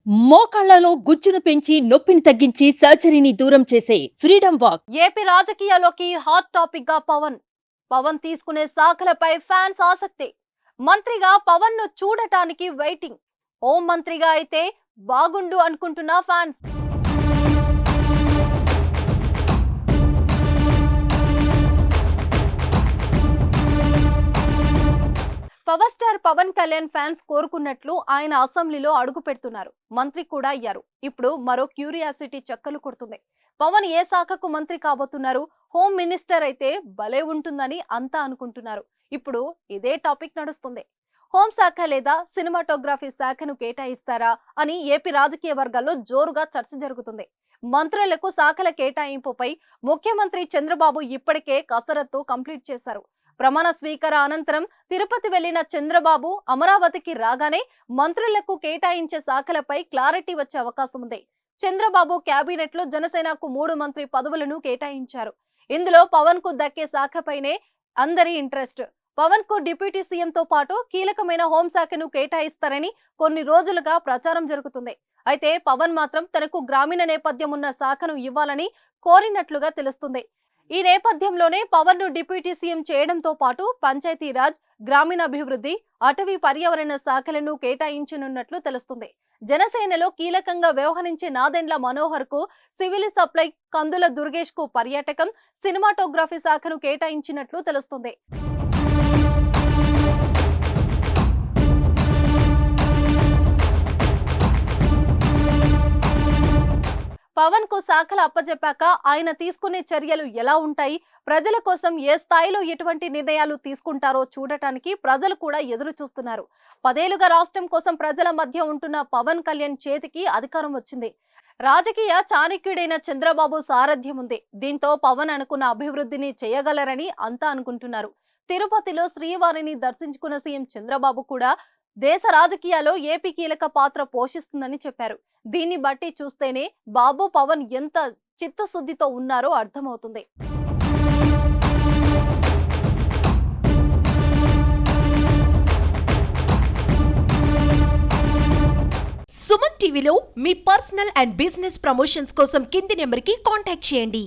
మోకాళ్లలో గుజ్జును పెంచి నొప్పిని తగ్గించి సర్జరీని దూరం చేసే ఫ్రీడమ్ వాక్. ఏపీ రాజకీయాల్లోకి హాట్ టాపిక్ గా పవన్ తీసుకునే శాఖలపై ఫ్యాన్స్ ఆసక్తి. మంత్రిగా పవన్ ను చూడటానికి వెయిటింగ్. హోం మంత్రిగా అయితే బాగుండు అనుకుంటున్న fans. Power star Pawan Kalyan fans కోరుకున్నట్లు ఆయన అసెంబ్లీలో అడుగు పెడుతున్నారు. మంత్రి కూడా అయ్యారు. ఇప్పుడు మరో క్యూరియాసిటీ చక్కలు కొడుతుంది. పవన్ ఏ శాఖకు మంత్రి కాబోతున్నారు? హోమ్ మినిస్టర్ అయితే భలే ఉంటుందని అంతా అనుకుంటున్నారు. ఇప్పుడు ఇదే టాపిక్ నడుస్తుంది. హోంశాఖ లేదా సినిమాటోగ్రఫీ శాఖను కేటాయిస్తారా అని ఏపీ రాజకీయ వర్గాల్లో జోరుగా చర్చ జరుగుతుంది. మంత్రులకు శాఖల కేటాయింపుపై ముఖ్యమంత్రి చంద్రబాబు ఇప్పటికే కసరత్తు కంప్లీట్ చేశారు. ప్రమాణ స్వీకార అనంతరం తిరుపతి వెళ్లిన చంద్రబాబు అమరావతికి రాగానే మంత్రులకు కేటాయించే శాఖలపై క్లారిటీ వచ్చే అవకాశం ఉంది. చంద్రబాబు కేబినెట్ లో జనసేనకు 3 మంత్రి పదవులను కేటాయించారు. ఇందులో పవన్ కు దక్కే శాఖపైనే అందరి ఇంట్రెస్ట్. పవన్ కు డిప్యూటీ సీఎం తో పాటు కీలకమైన హోంశాఖను కేటాయిస్తారని కొన్ని రోజులుగా ప్రచారం జరుగుతుంది. అయితే పవన్ మాత్రం తనకు గ్రామీణ నేపథ్యం ఉన్న శాఖను ఇవ్వాలని కోరినట్లుగా తెలుస్తుంది. ఈ నేపథ్యంలోనే పవన్ ను డిప్యూటీ సీఎం చేయడంతో పాటు పంచాయతీరాజ్, గ్రామీణాభివృద్ధి, అటవీ పర్యావరణ శాఖలను కేటాయించనున్నట్లు తెలుస్తుంది. జనసేనలో కీలకంగా వ్యవహరించే నాదెండ్ల మనోహర్ కు సివిల్ సప్లై, కందుల దుర్గేష్ కు పర్యాటకం, సినిమాటోగ్రఫీ శాఖను కేటాయించినట్లు తెలుస్తుంది. పవన్ కు శాఖలు అప్పచెప్పాక ఆయన తీసుకునే చర్యలు ఎలా ఉంటాయి, ప్రజల కోసం ఏ స్థాయిలో ఎటువంటి నిర్ణయాలు తీసుకుంటారో చూడటానికి ప్రజలు కూడా ఎదురు చూస్తున్నారు. 10 ఏళ్లుగా రాష్ట్రం కోసం ప్రజల మధ్య ఉంటున్న పవన్ కళ్యాణ్ చేతికి అధికారం వచ్చింది. రాజకీయ చాణక్యుడైన చంద్రబాబు సారథ్యం ఉంది. దీంతో పవన్ అనుకున్న అభివృద్ధిని చేయగలరని అంతా అనుకుంటున్నారు. తిరుపతిలో శ్రీవారిని దర్శించుకున్న సీఎం చంద్రబాబు కూడా దేశ రాజకీయాల్లో ఏపీ కీలక పాత్ర పోషిస్తుందని చెప్పారు. దీన్ని బట్టి చూస్తేనే బాబు పవన్ ఎంత చిత్తశుద్ధితో ఉన్నారో అర్థమవుతుంది. సుమన్ టీవీలో మీ పర్సనల్ అండ్ బిజినెస్ ప్రమోషన్స్ కోసం కింది నెంబర్కి కాంటాక్ట్ చేయండి.